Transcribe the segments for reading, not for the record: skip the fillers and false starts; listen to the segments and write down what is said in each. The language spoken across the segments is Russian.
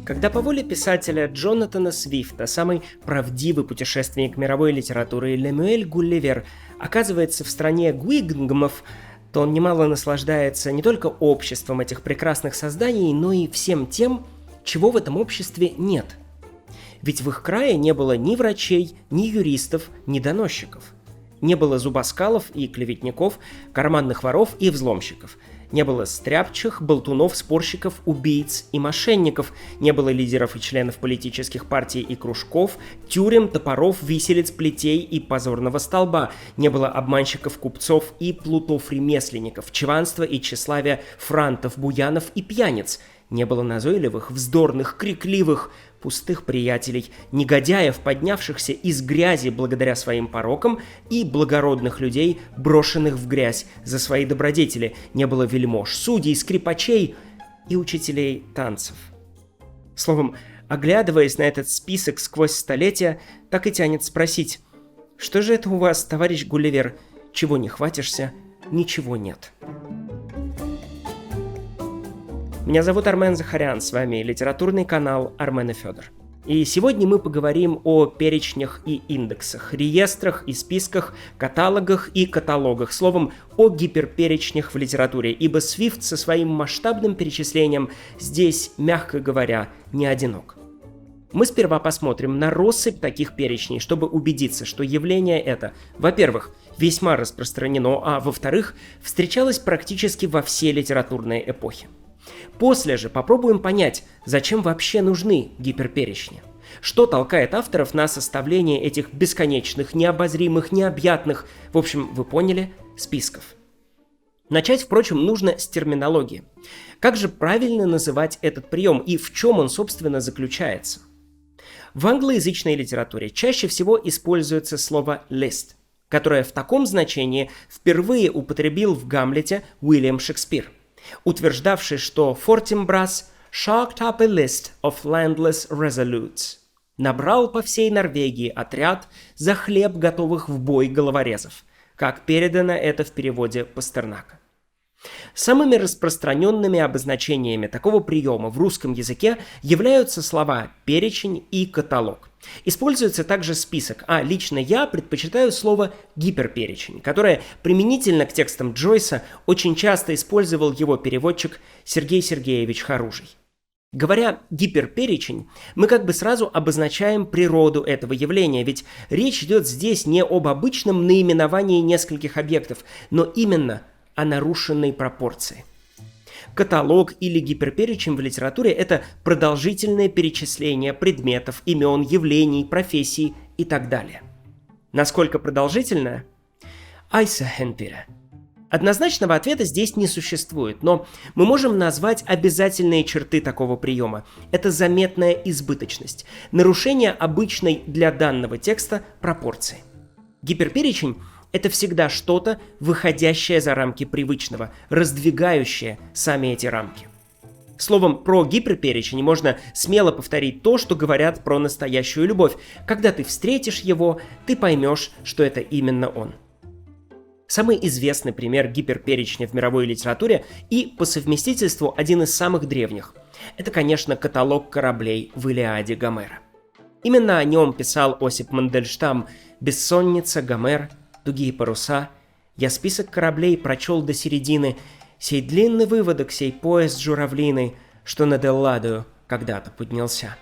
Когда по воле писателя Джонатана Свифта самый правдивый путешественник мировой литературы Лемюэль Гулливер оказывается в стране гуигнгмов, то он немало наслаждается не только обществом этих прекрасных созданий, но и всем тем, чего в этом обществе нет. Ведь в их крае не было ни врачей, ни юристов, ни доносчиков. Не было зубоскалов и клеветников, карманных воров и взломщиков. Не было стряпчих, болтунов, спорщиков, убийц и мошенников. Не было лидеров и членов политических партий и кружков, тюрем, топоров, виселиц, плетей и позорного столба. Не было обманщиков, купцов и плутов-ремесленников, чванства и тщеславия, франтов, буянов и пьяниц. Не было назойливых, вздорных, крикливых, пустых приятелей, негодяев, поднявшихся из грязи благодаря своим порокам, и благородных людей, брошенных в грязь за свои добродетели. Не было вельмож, судей, скрипачей и учителей танцев. Словом, оглядываясь на этот список сквозь столетия, так и тянет спросить: что же это у вас, товарищ Гулливер, чего не хватишься, ничего нет. Меня зовут Армен Захарян, с вами литературный канал Армен и Федор. И сегодня мы поговорим о перечнях и индексах, реестрах и списках, каталогах и каталогах, словом, о гиперперечнях в литературе, ибо Свифт со своим масштабным перечислением здесь, мягко говоря, не одинок. Мы сперва посмотрим на россыпь таких перечней, чтобы убедиться, что явление это, во-первых, весьма распространено, а во-вторых, встречалось практически во все литературные эпохи. После же попробуем понять, зачем вообще нужны гиперперечни. Что толкает авторов на составление этих бесконечных, необозримых, необъятных, в общем, вы поняли, списков. Начать, впрочем, нужно с терминологии. Как же правильно называть этот прием и в чем он, собственно, заключается? В англоязычной литературе чаще всего используется слово «list», которое в таком значении впервые употребил в «Гамлете» Уильям Шекспир, утверждавший, что Фортинбрас «shocked up a list of landless resolutes» набрал по всей Норвегии отряд за хлеб готовых в бой головорезов, как передано это в переводе Пастернака. Самыми распространенными обозначениями такого приема в русском языке являются слова «перечень» и «каталог». Используется также список, а лично я предпочитаю слово «гиперперечень», которое применительно к текстам Джойса очень часто использовал его переводчик Сергей Сергеевич Харужий. Говоря «гиперперечень», мы как бы сразу обозначаем природу этого явления, ведь речь идет здесь не об обычном наименовании нескольких объектов, но именно о нарушенной пропорции. Каталог или гиперперечень в литературе – это продолжительное перечисление предметов, имен, явлений, профессий и так далее. Насколько продолжительное? Айсахенпире. Однозначного ответа здесь не существует, но мы можем назвать обязательные черты такого приема. Это заметная избыточность, нарушение обычной для данного текста пропорции. Гиперперечень – это всегда что-то, выходящее за рамки привычного, раздвигающее сами эти рамки. Словом, про гиперперечень можно смело повторить то, что говорят про настоящую любовь. Когда ты встретишь его, ты поймешь, что это именно он. Самый известный пример гиперперечня в мировой литературе и, по совместительству, один из самых древних – это, конечно, каталог кораблей в Илиаде Гомера. Именно о нем писал Осип Мандельштам «Бессонница, Гомер, тугие паруса, я список кораблей прочел до середины, сей длинный выводок, сей поезд журавлиный, что над Элладою когда-то поднялся».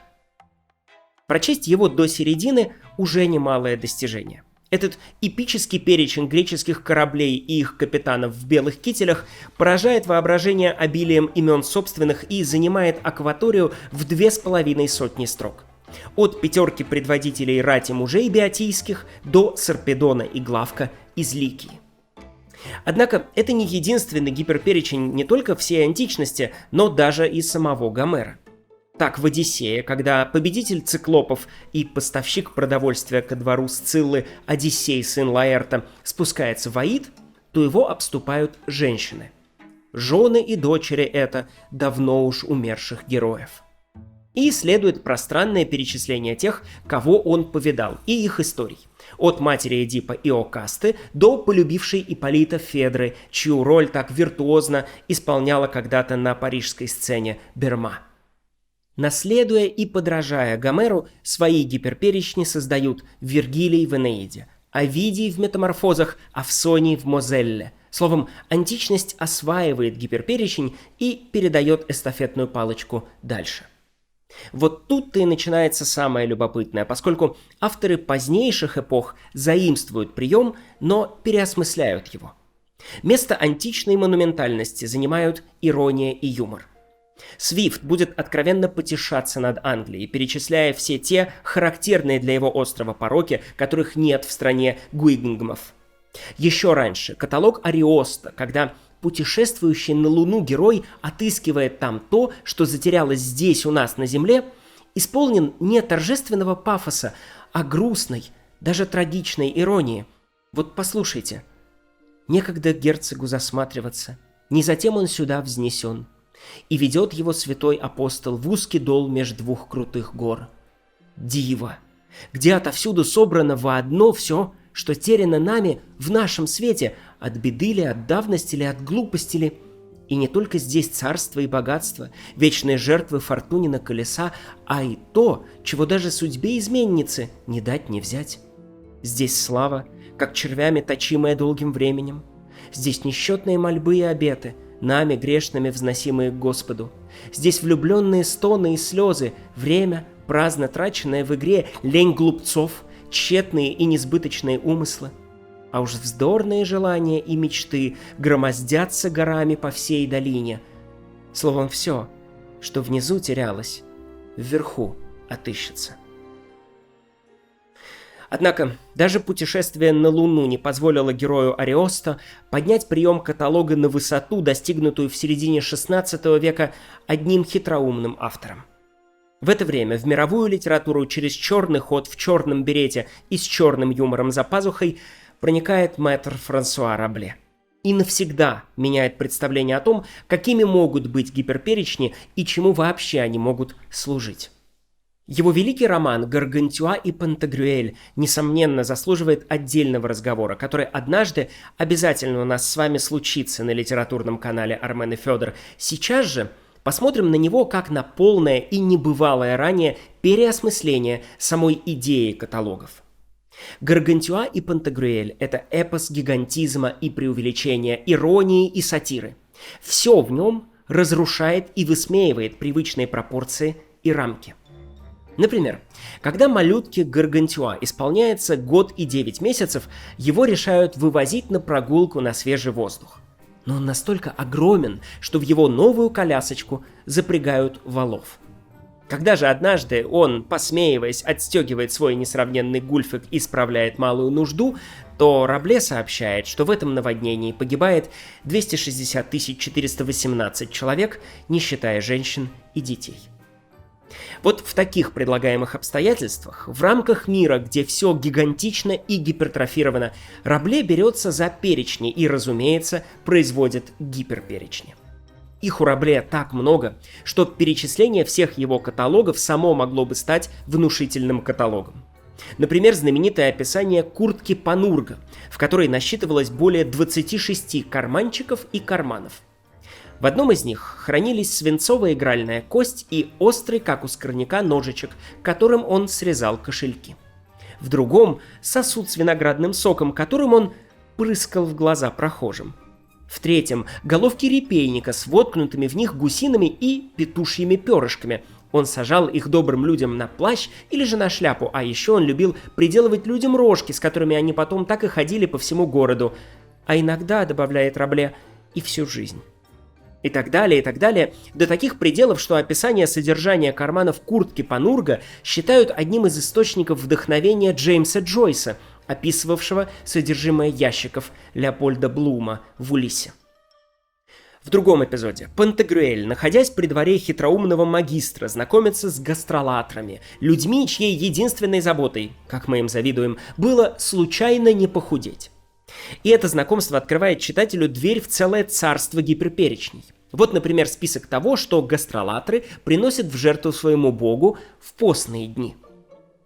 Прочесть его до середины уже немалое достижение. Этот эпический перечень греческих кораблей и их капитанов в белых кителях поражает воображение обилием имен собственных и занимает акваторию в 2500 строк. От пятерки предводителей рати мужей биотийских до Сарпедона и Главка из Ликии. Однако это не единственный гиперперечень не только всей античности, но даже и самого Гомера. Так, в «Одиссее», когда победитель циклопов и поставщик продовольствия ко двору Сциллы Одиссей, сын Лаэрта, спускается в Аид, то его обступают женщины. Жены и дочери это давно уж умерших героев. И следует пространное перечисление тех, кого он повидал, и их историй. От матери Эдипа Иокасты до полюбившей Ипполита Федры, чью роль так виртуозно исполняла когда-то на парижской сцене Берма. Наследуя и подражая Гомеру, свои гиперперечни создают Вергилий в Энеиде, Овидий в Метаморфозах, Авсоний в Мозелле. Словом, античность осваивает гиперперечень и передает эстафетную палочку дальше. Вот тут-то и начинается самое любопытное, поскольку авторы позднейших эпох заимствуют прием, но переосмысляют его. Место античной монументальности занимают ирония и юмор. Свифт будет откровенно потешаться над Англией, перечисляя все те характерные для его острова пороки, которых нет в стране гуигнгмов. Еще раньше каталог Ариоста, когда путешествующий на Луну герой отыскивает там то, что затерялось здесь у нас на Земле, исполнен не торжественного пафоса, а грустной, даже трагичной иронии. Вот послушайте. «Некогда герцогу засматриваться, не затем он сюда взнесен, и ведет его святой апостол в узкий дол меж двух крутых гор. Диво, где отовсюду собрано воодно все, что теряно нами в нашем свете, от беды ли, от давности ли, от глупости ли. И не только здесь царство и богатство, вечные жертвы Фортунина колеса, а и то, чего даже судьбе изменницы не дать не взять. Здесь слава, как червями точимая долгим временем. Здесь несчетные мольбы и обеты, нами грешными взносимые к Господу. Здесь влюбленные стоны и слезы, время, праздно траченное в игре, лень глупцов, тщетные и несбыточные умыслы. А уж вздорные желания и мечты громоздятся горами по всей долине. Словом, все, что внизу терялось, вверху отыщется. Однако даже путешествие на Луну не позволило герою Ариоста поднять прием каталога на высоту, достигнутую в середине XVI века одним хитроумным автором. В это время в мировую литературу через черный ход в черном берете и с черным юмором за пазухой проникает мэтр Франсуа Рабле. И навсегда меняет представление о том, какими могут быть гиперперечни и чему вообще они могут служить. Его великий роман «Гаргантюа и Пантагрюэль» несомненно заслуживает отдельного разговора, который однажды обязательно у нас с вами случится на литературном канале Армен и Федор. Сейчас же посмотрим на него как на полное и небывалое ранее переосмысление самой идеи каталогов. «Гаргантюа и Пантагрюэль» — это эпос гигантизма и преувеличения, иронии и сатиры. Все в нем разрушает и высмеивает привычные пропорции и рамки. Например, когда малютке Гаргантюа исполняется год и 9 месяцев, его решают вывозить на прогулку на свежий воздух. Но он настолько огромен, что в его новую колясочку запрягают валов. Когда же однажды он, посмеиваясь, отстегивает свой несравненный гульфик и справляет малую нужду, то Рабле сообщает, что в этом наводнении погибает 260 418 человек, не считая женщин и детей. Вот в таких предлагаемых обстоятельствах, в рамках мира, где все гигантично и гипертрофировано, Рабле берется за перечни и, разумеется, производит гиперперечни. Их у Рабле так много, что перечисление всех его каталогов само могло бы стать внушительным каталогом. Например, знаменитое описание куртки Панурга, в которой насчитывалось более 26 карманчиков и карманов. В одном из них хранились свинцовая игральная кость и острый, как у скорняка, ножичек, которым он срезал кошельки. В другом — сосуд с виноградным соком, которым он прыскал в глаза прохожим. В третьем — головки репейника с воткнутыми в них гусиными и петушьими перышками. Он сажал их добрым людям на плащ или же на шляпу, а еще он любил приделывать людям рожки, с которыми они потом так и ходили по всему городу. А иногда, добавляет Рабле, и всю жизнь. И так далее, до таких пределов, что описание содержания карманов куртки Панурга считают одним из источников вдохновения Джеймса Джойса, описывавшего содержимое ящиков Леопольда Блума в «Улиссе». В другом эпизоде Пантагрюэль, находясь при дворе хитроумного магистра, знакомится с гастролатрами, людьми, чьей единственной заботой, как мы им завидуем, было случайно не похудеть. И это знакомство открывает читателю дверь в целое царство гиперперечней. Вот, например, список того, что гастролаторы приносят в жертву своему богу в постные дни.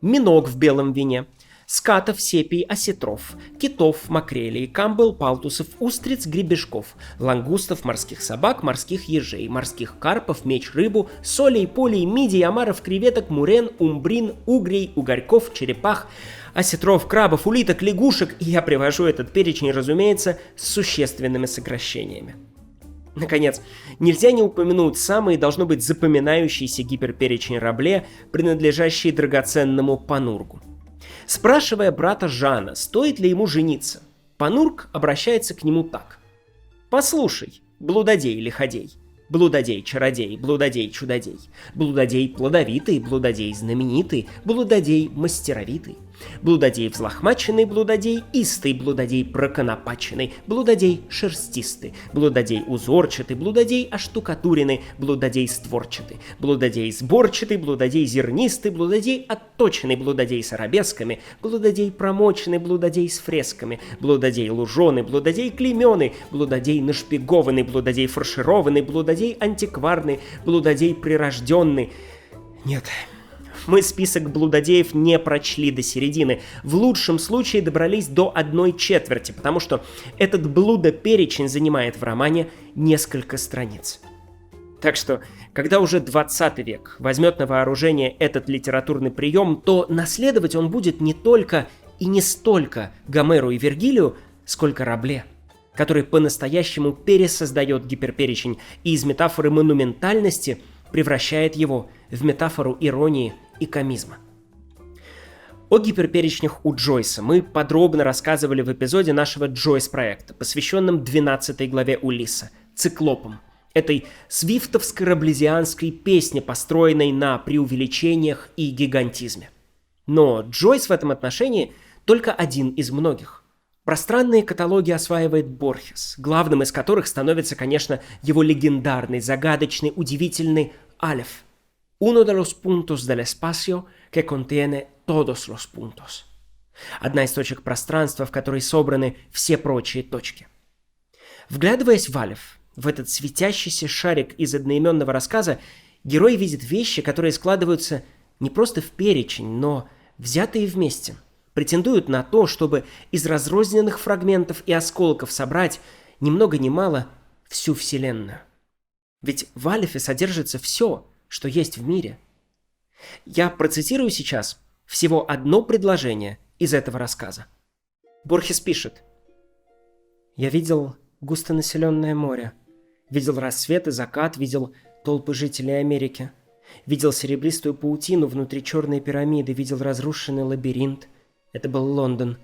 Миног в белом вине, скатов, сепий, осетров, китов, макрелей, камбал, палтусов, устриц, гребешков, лангустов, морских собак, морских ежей, морских карпов, меч, рыбу, солей, полей, мидий, омаров, креветок, мурен, умбрин, угрей, угорьков, черепах, осетров, крабов, улиток, лягушек, и я привожу этот перечень, разумеется, с существенными сокращениями. Наконец, нельзя не упомянуть самый, должно быть, запоминающийся гиперперечень Рабле, принадлежащий драгоценному Панургу. Спрашивая брата Жана, стоит ли ему жениться, Панург обращается к нему так. «Послушай, блудодей-лиходей, блудодей-чародей, блудодей-чудодей, блудодей плодовитый, блудодей знаменитый, блудодей мастеровитый, блудодей взлохмаченный, блудодей истый, блудодей проконопаченный, блудодей шерстистый, блудодей узорчатый, блудодей оштукатуренный, блудодей створчатый, блудодей сборчатый, блудодей зернистый, блудодей отточенный, блудодей с арабесками, блудодей промоченный, блудодей с фресками, блудодей луженый, блудодей клейменый, блудодей нашпигованный, блудодей фаршированный, блудодей антикварный, блудодей прирожденный». Нет, мы список блудодеев не прочли до середины. В лучшем случае добрались до 1/4, потому что этот блудоперечень занимает в романе несколько страниц. Так что, когда уже 20 век возьмет на вооружение этот литературный прием, то наследовать он будет не только и не столько Гомеру и Вергилию, сколько Рабле, который по-настоящему пересоздает гиперперечень и из метафоры монументальности превращает его в метафору иронии и комизма. О гиперперечнях у Джойса мы подробно рассказывали в эпизоде нашего Джойс-проекта, посвященном 12 главе Улисса «Циклопам», этой свифтовско-раблезианской песне, построенной на преувеличениях и гигантизме. Но Джойс в этом отношении только один из многих. Пространные каталоги осваивает Борхес, главным из которых становится, конечно, его легендарный, загадочный, удивительный «Алеф». Uno de los puntos del espacio que contiene todos los puntos. Одна из точек пространства, в которой собраны все прочие точки. Вглядываясь в Алеф, в этот светящийся шарик из одноименного рассказа, герой видит вещи, которые складываются не просто в перечень, но взятые вместе, претендуют на то, чтобы из разрозненных фрагментов и осколков собрать ни много ни мало всю Вселенную. Ведь в Алефе содержится все, что есть в мире. Я процитирую сейчас всего одно предложение из этого рассказа. Борхес пишет: «Я видел густонаселенное море, видел рассвет и закат, видел толпы жителей Америки, видел серебристую паутину внутри черной пирамиды, видел разрушенный лабиринт, это был Лондон,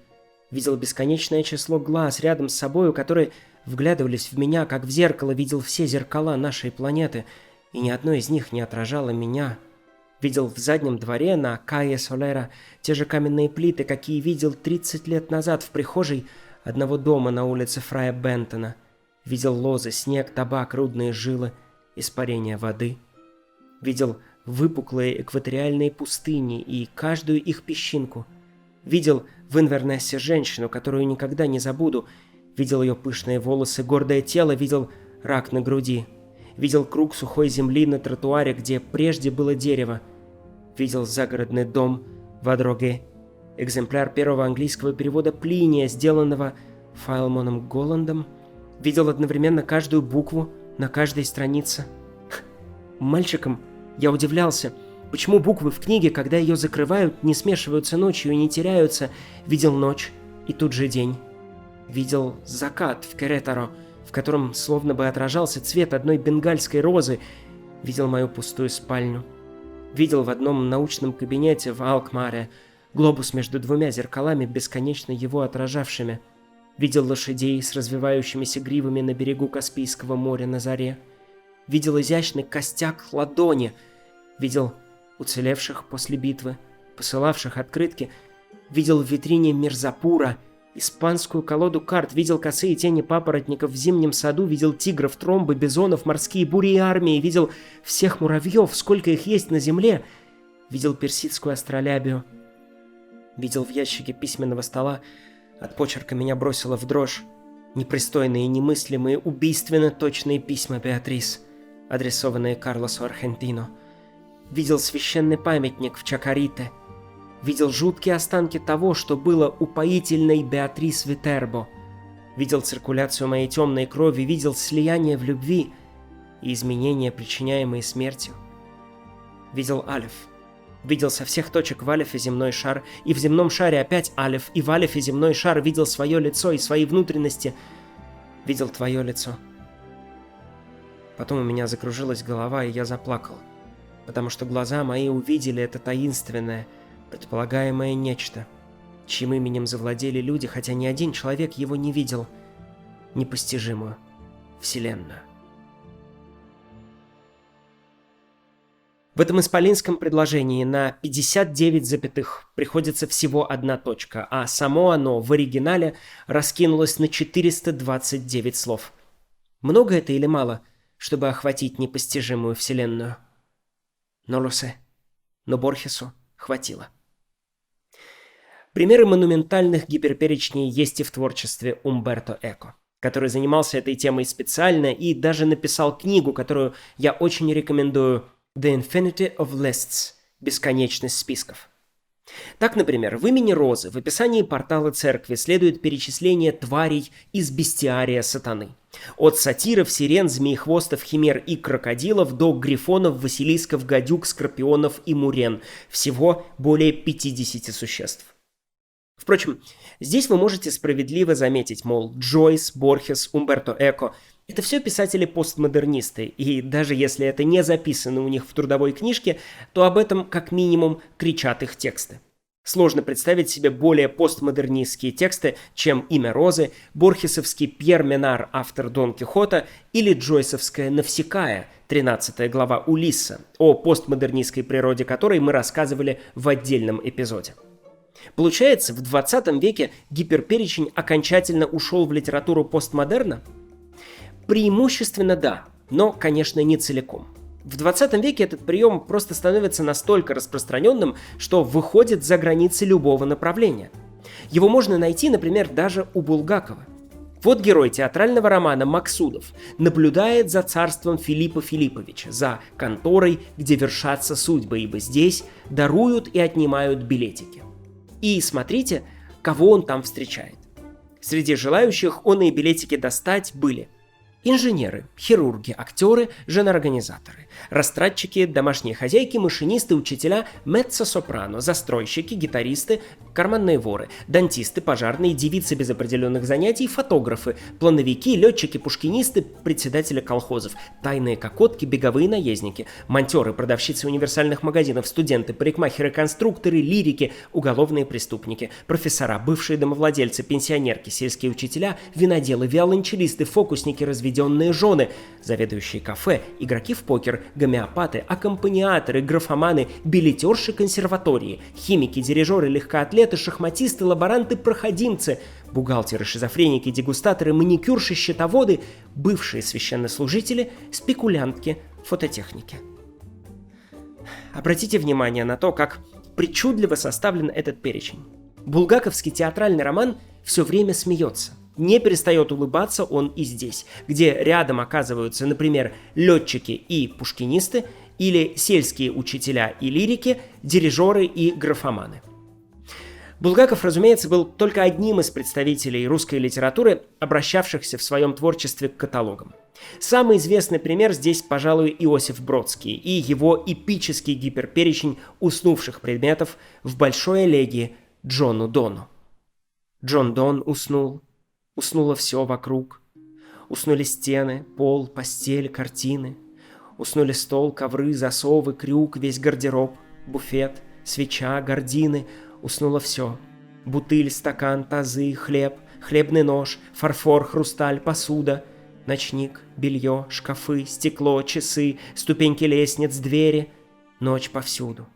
видел бесконечное число глаз рядом с собою, которые вглядывались в меня, как в зеркало, видел все зеркала нашей планеты, и ни одно из них не отражало меня. Видел в заднем дворе на Кайе Солера те же каменные плиты, какие видел 30 лет назад в прихожей одного дома на улице Фрая Бентона. Видел лозы, снег, табак, рудные жилы, испарение воды. Видел выпуклые экваториальные пустыни и каждую их песчинку. Видел в Инвернессе женщину, которую никогда не забуду. Видел ее пышные волосы, гордое тело, видел рак на груди. Видел круг сухой земли на тротуаре, где прежде было дерево. Видел загородный дом в Адроге, экземпляр первого английского перевода Плиния, сделанного Файлмоном Голландом. Видел одновременно каждую букву на каждой странице. Мальчиком я удивлялся, почему буквы в книге, когда ее закрывают, не смешиваются ночью и не теряются. Видел ночь и тут же день. Видел закат в Керетаро, в котором словно бы отражался цвет одной бенгальской розы. Видел мою пустую спальню. Видел в одном научном кабинете в Алкмаре глобус между двумя зеркалами, бесконечно его отражавшими. Видел лошадей с развивающимися гривами на берегу Каспийского моря на заре. Видел изящный костяк ладони. Видел уцелевших после битвы, посылавших открытки. Видел в витрине Мирзапура испанскую колоду карт, видел косые тени папоротников в зимнем саду, видел тигров, тромбы, бизонов, морские бури и армии, видел всех муравьев, сколько их есть на земле, видел персидскую астролябию, видел в ящике письменного стола, от почерка меня бросило в дрожь, Непристойные, немыслимые, убийственно точные письма Беатрис, адресованные Карлосу Аргентино. Видел священный памятник в Чакарите. Видел жуткие останки того, что было упоительной Беатрис Витербо. Видел циркуляцию моей темной крови, видел слияние в любви и изменения, причиняемые смертью. Видел Алеф. Видел со всех точек в Алефе земной шар, и в земном шаре опять Алеф, и в Алефе земной шар. Видел свое лицо и свои внутренности. Видел твое лицо. Потом у меня закружилась голова, и я заплакал, потому что глаза мои увидели это таинственное, предполагаемое нечто, чьим именем завладели люди, хотя ни один человек его не видел, непостижимую Вселенную. В этом исполинском предложении на 59 запятых приходится всего одна точка, а само оно в оригинале раскинулось на 429 слов. Много это или мало, чтобы охватить непостижимую Вселенную? Но лосе. Но Борхесу хватило. Примеры монументальных гиперперечней есть и в творчестве Умберто Эко, который занимался этой темой специально и даже написал книгу, которую я очень рекомендую, The Infinity of Lists – бесконечность списков. Так, например, в имени Розы в описании портала церкви следует перечисление тварей из бестиария сатаны. От сатиров, сирен, змеехвостов, химер и крокодилов до грифонов, василисков, гадюк, скорпионов и мурен. Всего более 50 существ. Впрочем, здесь вы можете справедливо заметить, мол, Джойс, Борхес, Умберто Эко – это все писатели-постмодернисты, и даже если это не записано у них в трудовой книжке, то об этом как минимум кричат их тексты. Сложно представить себе более постмодернистские тексты, чем «Имя Розы», борхесовский Пьер Менар, автор Дон Кихота, или джойсовская «Навсекая», 13 глава Улисса, о постмодернистской природе которой мы рассказывали в отдельном эпизоде. Получается, в 20 веке гиперперечень окончательно ушел в литературу постмодерна? Преимущественно да, но, конечно, не целиком. В 20 веке этот прием просто становится настолько распространенным, что выходит за границы любого направления. Его можно найти, например, даже у Булгакова. Вот герой театрального романа Максудов наблюдает за царством Филиппа Филипповича, за конторой, где вершатся судьбы, ибо здесь даруют и отнимают билетики. И смотрите, кого он там встречает. Среди желающих он и билетики достать были инженеры, хирурги, актеры, женоорганизаторы, растратчики, домашние хозяйки, машинисты, учителя, меццо-сопрано, застройщики, гитаристы, карманные воры, дантисты, пожарные, девицы без определенных занятий, фотографы, плановики, летчики, пушкинисты, председатели колхозов, тайные кокотки, беговые наездники, монтеры, продавщицы универсальных магазинов, студенты, парикмахеры, конструкторы, лирики, уголовные преступники, профессора, бывшие домовладельцы, пенсионерки, сельские учителя, виноделы, виолончелисты, фокусники, разведенные жены, заведующие кафе, игроки в покер, гомеопаты, аккомпаниаторы, графоманы, билетерши консерватории, химики, дирижеры, легкоатлеты, шахматисты, лаборанты, проходимцы, бухгалтеры, шизофреники, дегустаторы, маникюрши, счетоводы, бывшие священнослужители, спекулянтки, фототехники. Обратите внимание на то, как причудливо составлен этот перечень. Булгаковский театральный роман все время смеется. Не перестает улыбаться он и здесь, где рядом оказываются, например, летчики и пушкинисты, или сельские учителя и лирики, дирижеры и графоманы. Булгаков, разумеется, был только одним из представителей русской литературы, обращавшихся в своем творчестве к каталогам. Самый известный пример здесь, пожалуй, Иосиф Бродский и его эпический гиперперечень уснувших предметов в большой элегии Джону Дону. Джон Дон уснул. Уснуло все вокруг. Уснули стены, пол, постель, картины. Уснули стол, ковры, засовы, крюк, весь гардероб, буфет, свеча, гардины. Уснуло все. Бутыль, стакан, тазы, хлеб, хлебный нож, фарфор, хрусталь, посуда, ночник, белье, шкафы, стекло, часы, ступеньки лестниц, двери. Ночь повсюду.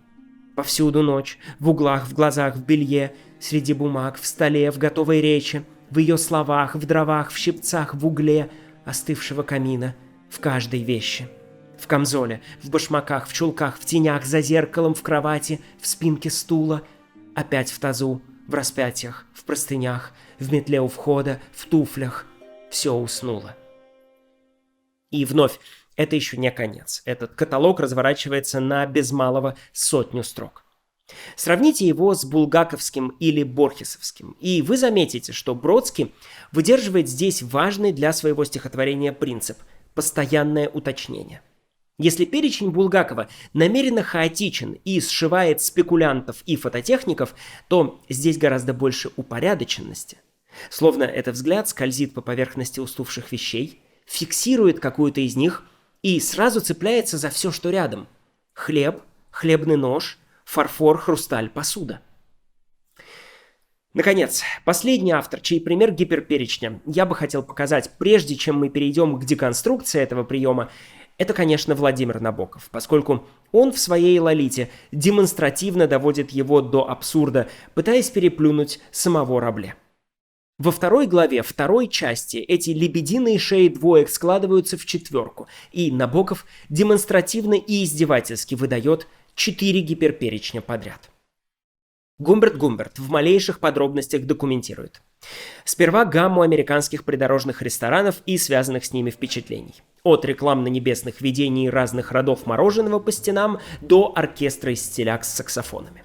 Повсюду ночь. В углах, в глазах, в белье, среди бумаг, в столе, в готовой речи. В ее словах, в дровах, в щипцах, в угле остывшего камина, в каждой вещи. В камзоле, в башмаках, в чулках, в тенях, за зеркалом, в кровати, в спинке стула, опять в тазу, в распятиях, в простынях, в метле у входа, в туфлях, Все уснуло. И вновь, это еще не конец. Этот каталог разворачивается на без малого 100 строк. Сравните его с булгаковским или борхесовским, и вы заметите, что Бродский выдерживает здесь важный для своего стихотворения принцип – постоянное уточнение. Если перечень Булгакова намеренно хаотичен и сшивает спекулянтов и фототехников, то здесь гораздо больше упорядоченности. Словно этот взгляд скользит по поверхности уснувших вещей, фиксирует какую-то из них и сразу цепляется за все, что рядом. Хлеб, хлебный нож, фарфор, хрусталь, посуда. Наконец, последний автор, чей пример гиперперечня я бы хотел показать, прежде чем мы перейдем к деконструкции этого приема, это, конечно, Владимир Набоков, поскольку он в своей «Лолите» демонстративно доводит его до абсурда, пытаясь переплюнуть самого Рабле. Во второй главе, второй части, эти лебединые шеи двоек складываются в четверку, и Набоков демонстративно и издевательски выдает 4 гиперперечня подряд. Гумберт в малейших подробностях документирует. Сперва гамму американских придорожных ресторанов и связанных с ними впечатлений. От рекламно-небесных видений разных родов мороженого по стенам до оркестра из стиляк с саксофонами.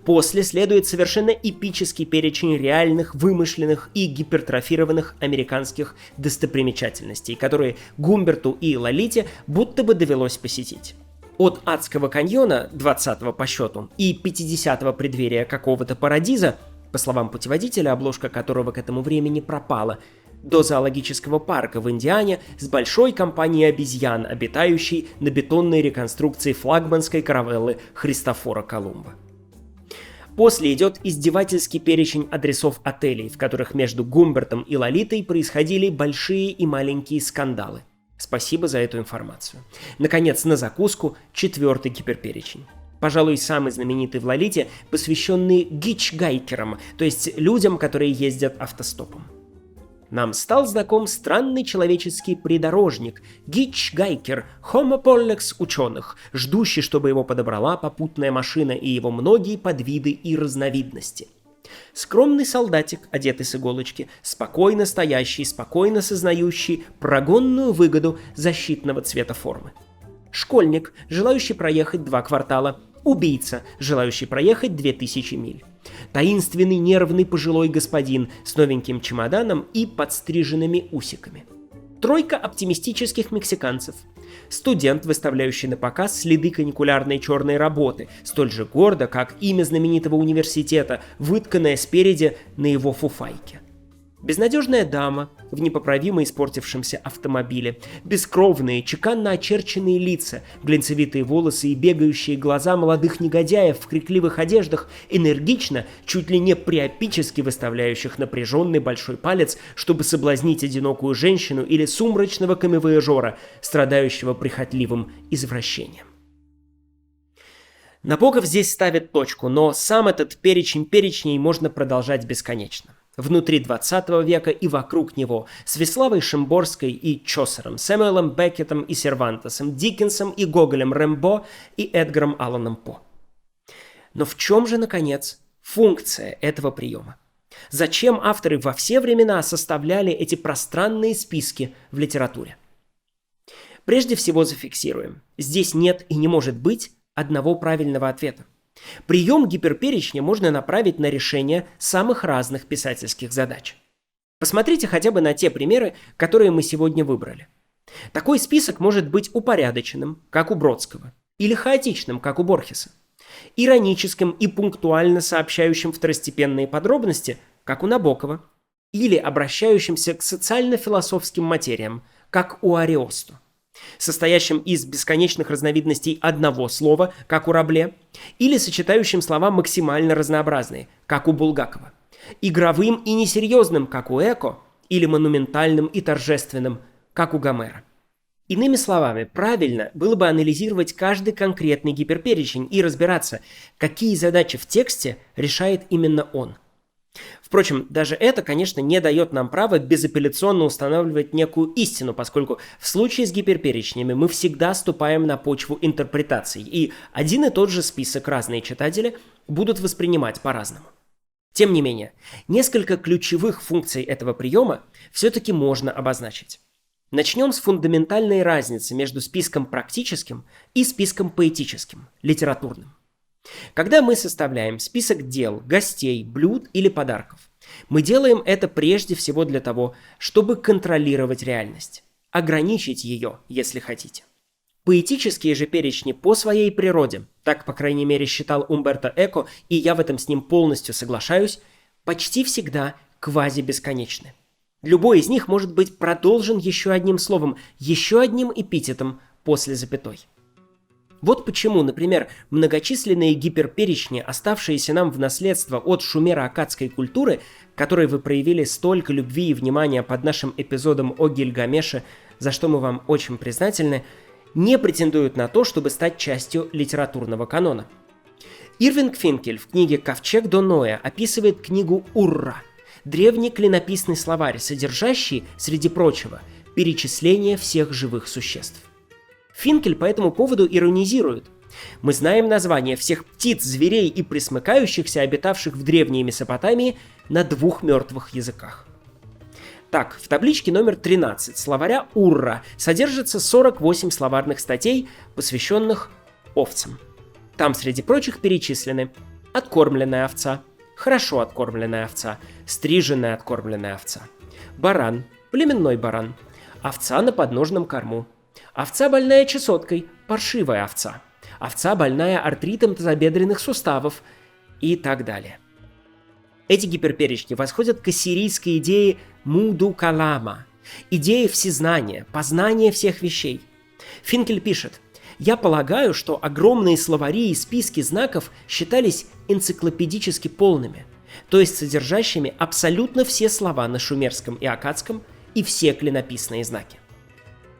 После следует совершенно эпический перечень реальных, вымышленных и гипертрофированных американских достопримечательностей, которые Гумберту и Лолите будто бы довелось посетить. От Адского каньона, 20-го по счету, и 50-го преддверия какого-то парадиза, по словам путеводителя, обложка которого к этому времени пропала, до зоологического парка в Индиане с большой компанией обезьян, обитающей на бетонной реконструкции флагманской каравеллы Христофора Колумба. После идет издевательский перечень адресов отелей, в которых между Гумбертом и Лолитой происходили большие и маленькие скандалы. Спасибо за эту информацию. Наконец, на закуску 4-й гиперперечень. Пожалуй, самый знаменитый в Лолите, посвященный гичгайкерам, то есть людям, которые ездят автостопом. Нам стал знаком странный человеческий придорожник, гичгайкер, Homo pollex ученых, ждущий, чтобы его подобрала попутная машина и его многие подвиды и разновидности. Скромный солдатик, одетый с иголочки, спокойно стоящий, спокойно сознающий прогонную выгоду защитного цвета формы. Школьник, желающий проехать 2 квартала. Убийца, желающий проехать 2000 миль. Таинственный нервный пожилой господин с новеньким чемоданом и подстриженными усиками. Тройка оптимистических мексиканцев. Студент, выставляющий на показ следы каникулярной черной работы, столь же гордо, как имя знаменитого университета, вытканное спереди на его фуфайке. Безнадежная дама в непоправимо испортившемся автомобиле, бескровные, чеканно очерченные лица, глинцевитые волосы и бегающие глаза молодых негодяев в крикливых одеждах, энергично, чуть ли не приопически выставляющих напряженный большой палец, чтобы соблазнить одинокую женщину или сумрачного камевояжера, страдающего прихотливым извращением. Набоков здесь ставит точку, но сам этот перечень перечней можно продолжать бесконечно. Внутри 20 века и вокруг него, с Виславой Шимборской и Чосером, Сэмюэлом Беккетом и Сервантесом, Диккенсом и Гоголем, Рэмбо и Эдгаром Алланом По. Но в чем же, наконец, функция этого приема? Зачем авторы во все времена составляли эти пространные списки в литературе? Прежде всего зафиксируем, здесь нет и не может быть одного правильного ответа. Прием гиперперечня можно направить на решение самых разных писательских задач. Посмотрите хотя бы на те примеры, которые мы сегодня выбрали. Такой список может быть упорядоченным, как у Бродского, или хаотичным, как у Борхеса, ироническим и пунктуально сообщающим второстепенные подробности, как у Набокова, или обращающимся к социально-философским материям, как у Ариосто, состоящим из бесконечных разновидностей одного слова, как у Рабле, или сочетающим слова максимально разнообразные, как у Булгакова, игровым и несерьезным, как у Эко, или монументальным и торжественным, как у Гомера. Иными словами, правильно было бы анализировать каждый конкретный гиперперечень и разбираться, какие задачи в тексте решает именно он. Впрочем, даже это, конечно, не дает нам права безапелляционно устанавливать некую истину, поскольку в случае с гиперперечнями мы всегда ступаем на почву интерпретаций, и один и тот же список разные читатели будут воспринимать по-разному. Тем не менее, несколько ключевых функций этого приема все-таки можно обозначить. Начнем с фундаментальной разницы между списком практическим и списком поэтическим, литературным. Когда мы составляем список дел, гостей, блюд или подарков, мы делаем это прежде всего для того, чтобы контролировать реальность, ограничить ее, если хотите. Поэтические же перечни по своей природе, так, по крайней мере, считал Умберто Эко, и я в этом с ним полностью соглашаюсь, почти всегда квазибесконечны. Любой из них может быть продолжен еще одним словом, еще одним эпитетом после запятой. Вот почему, например, многочисленные гиперперечни, оставшиеся нам в наследство от шумеро-аккадской культуры, которой вы проявили столько любви и внимания под нашим эпизодом о Гильгамеше, за что мы вам очень признательны, не претендуют на то, чтобы стать частью литературного канона. Ирвинг Финкель в книге «Ковчег до Ноя» описывает книгу Урра, древний клинописный словарь, содержащий, среди прочего, перечисление всех живых существ. Финкель по этому поводу иронизирует. Мы знаем названия всех птиц, зверей и пресмыкающихся, обитавших в древней Месопотамии, на 2 мертвых языках. Так, в табличке номер 13 словаря Урра содержится 48 словарных статей, посвященных овцам. Там, среди прочих, перечислены откормленная овца, хорошо откормленная овца, стриженная откормленная овца, баран, племенной баран, овца на подножном корму, овца больная чесоткой, паршивая овца, овца больная артритом тазобедренных суставов и так далее. Эти гиперперечни восходят к ассирийской идее муду калама, идее всезнания, познания всех вещей. Финкель пишет: «Я полагаю, что огромные словари и списки знаков считались энциклопедически полными, то есть содержащими абсолютно все слова на шумерском и аккадском и все клинописные знаки».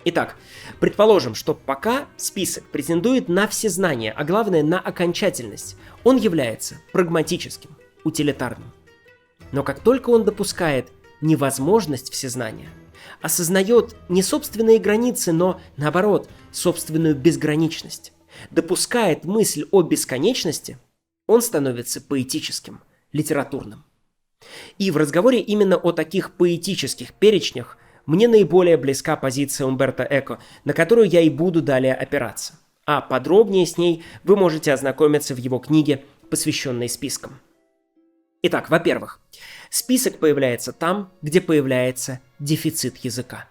Итак, предположим, что пока список претендует на всезнание, а главное на окончательность, он является прагматическим, утилитарным. Но как только он допускает невозможность всезнания, осознает не собственные границы, но, наоборот, собственную безграничность, допускает мысль о бесконечности, он становится поэтическим, литературным. И в разговоре именно о таких поэтических перечнях мне наиболее близка позиция Умберто Эко, на которую я и буду далее опираться. А подробнее с ней вы можете ознакомиться в его книге, посвященной спискам. Итак, во-первых, список появляется там, где появляется дефицит языка,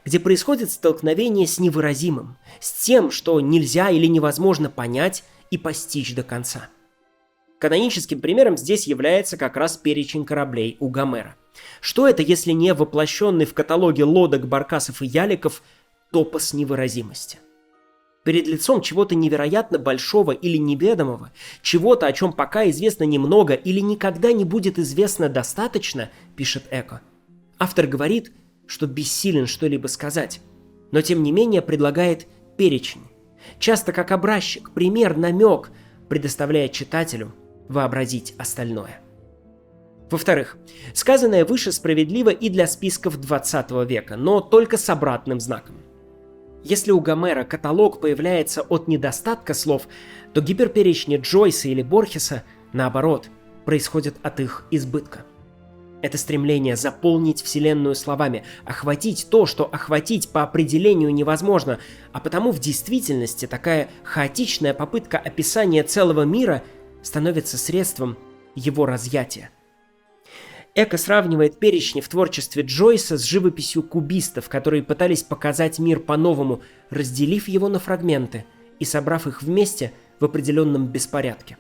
где происходит столкновение с невыразимым, с тем, что нельзя или невозможно понять и постичь до конца. Каноническим примером здесь является как раз перечень кораблей у Гомера. Что это, если не воплощенный в каталоге лодок, баркасов и яликов топос невыразимости? Перед лицом чего-то невероятно большого или неведомого, чего-то, о чем пока известно немного или никогда не будет известно достаточно, пишет Эко, автор говорит, что бессилен что-либо сказать, но тем не менее предлагает перечень, часто как образчик, пример, намек, предоставляя читателю вообразить остальное. Во-вторых, сказанное выше справедливо и для списков 20 века, но только с обратным знаком. Если у Гомера каталог появляется от недостатка слов, то гиперперечни Джойса или Борхеса, наоборот, происходят от их избытка. Это стремление заполнить Вселенную словами, охватить то, что охватить по определению невозможно, а потому в действительности такая хаотичная попытка описания целого мира становится средством его разъятия. Эко сравнивает перечни в творчестве Джойса с живописью кубистов, которые пытались показать мир по-новому, разделив его на фрагменты и собрав их вместе в определенном беспорядке.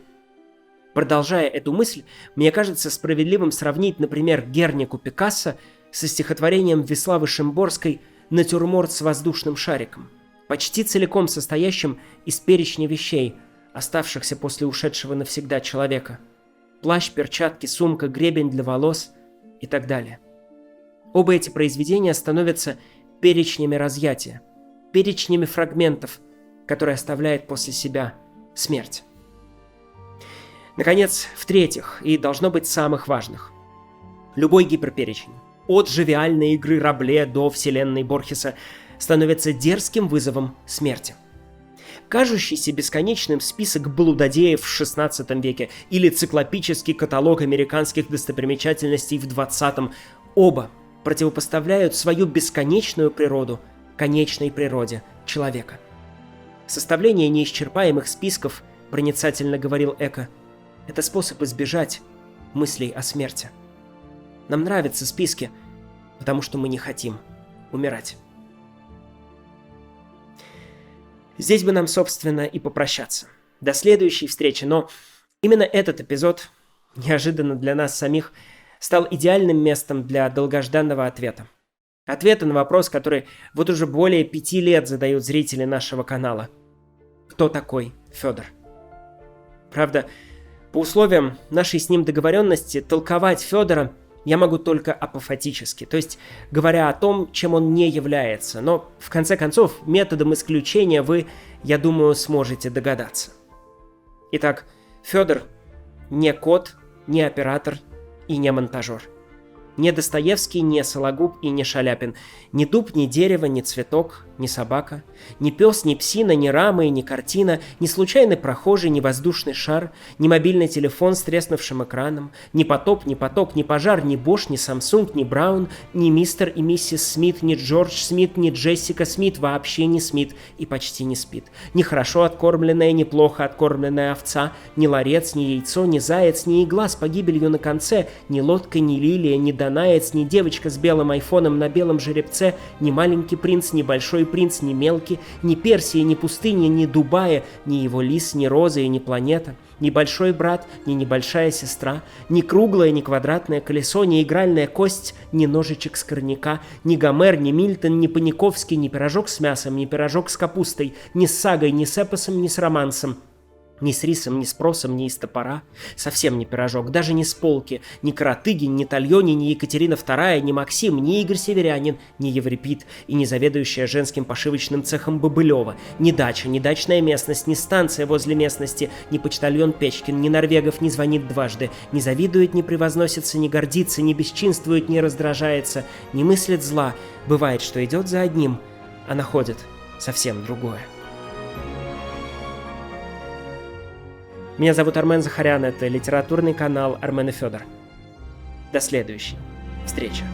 Продолжая эту мысль, мне кажется справедливым сравнить, например, Гернику Пикассо со стихотворением Виславы Шимборской «Натюрморт с воздушным шариком», почти целиком состоящим из перечня вещей, оставшихся после ушедшего навсегда человека. Плащ, перчатки, сумка, гребень для волос и так далее. Оба эти произведения становятся перечнями разъятия, перечнями фрагментов, которые оставляет после себя смерть. Наконец, в-третьих, и должно быть самых важных, любой гиперперечень, от живиальной игры Рабле до вселенной Борхеса, становится дерзким вызовом смерти. кажущийся бесконечным список блудодеев в XVI веке или циклопический каталог американских достопримечательностей в XX, оба противопоставляют свою бесконечную природу конечной природе человека. Составление неисчерпаемых списков, проницательно говорил Эко, это способ избежать мыслей о смерти. Нам нравятся списки, потому что мы не хотим умирать. Здесь бы нам, собственно, и попрощаться. До следующей встречи, но именно этот эпизод, неожиданно для нас самих, стал идеальным местом для долгожданного ответа. Ответа на вопрос, который вот уже более 5 лет задают зрители нашего канала. Кто такой Федор? Правда, по условиям нашей с ним договоренности, толковать Федора я могу только апофатически, то есть говоря о том, чем он не является, но в конце концов методом исключения вы, я думаю, сможете догадаться. Итак, Федор не кот, не оператор и не монтажер. Не Достоевский, не Сологуб и не Шаляпин. Ни дуб, ни дерево, ни цветок, ни собака. Ни пес, ни псина, ни рама и ни картина. Ни случайный прохожий, ни воздушный шар. Ни мобильный телефон с треснувшим экраном. Ни потоп, ни поток, ни пожар, ни Бош, ни Самсунг, ни Браун. Ни мистер и миссис Смит, ни Джордж Смит, ни Джессика Смит. Вообще не Смит и почти не спит. Ни хорошо откормленная, ни плохо откормленная овца. Ни ларец, ни яйцо, ни заяц, ни игла с погибелью на конце. Ни лодка, ни лилия, ни Данаец, ни девочка с белым айфоном на белом жеребце, ни маленький принц, ни большой принц, ни мелкий, ни Персия, ни пустыня, ни Дубая, ни его лис, ни роза и ни планета, ни большой брат, ни небольшая сестра, ни круглое, ни квадратное колесо, ни игральная кость, ни ножичек скорняка, ни Гомер, ни Мильтон, ни Паниковский, ни пирожок с мясом, ни пирожок с капустой, ни с сагой, ни с эпосом, ни с романсом. Ни с рисом, ни с просом, ни из топора. Совсем не пирожок, даже не с полки. Ни Каратыгин, ни Тальони, ни Екатерина II, ни Максим, ни Игорь Северянин, ни Еврипид и ни заведующая женским пошивочным цехом Бобылева. Ни дача, ни дачная местность, ни станция возле местности, ни почтальон Печкин, ни Норвегов не звонит дважды, не завидует, не превозносится, не гордится, не бесчинствует, не раздражается, не мыслит зла. Бывает, что идет за одним, а находит совсем другое. Меня зовут Армен Захарян, это литературный канал Армен и Федор. До следующей встречи.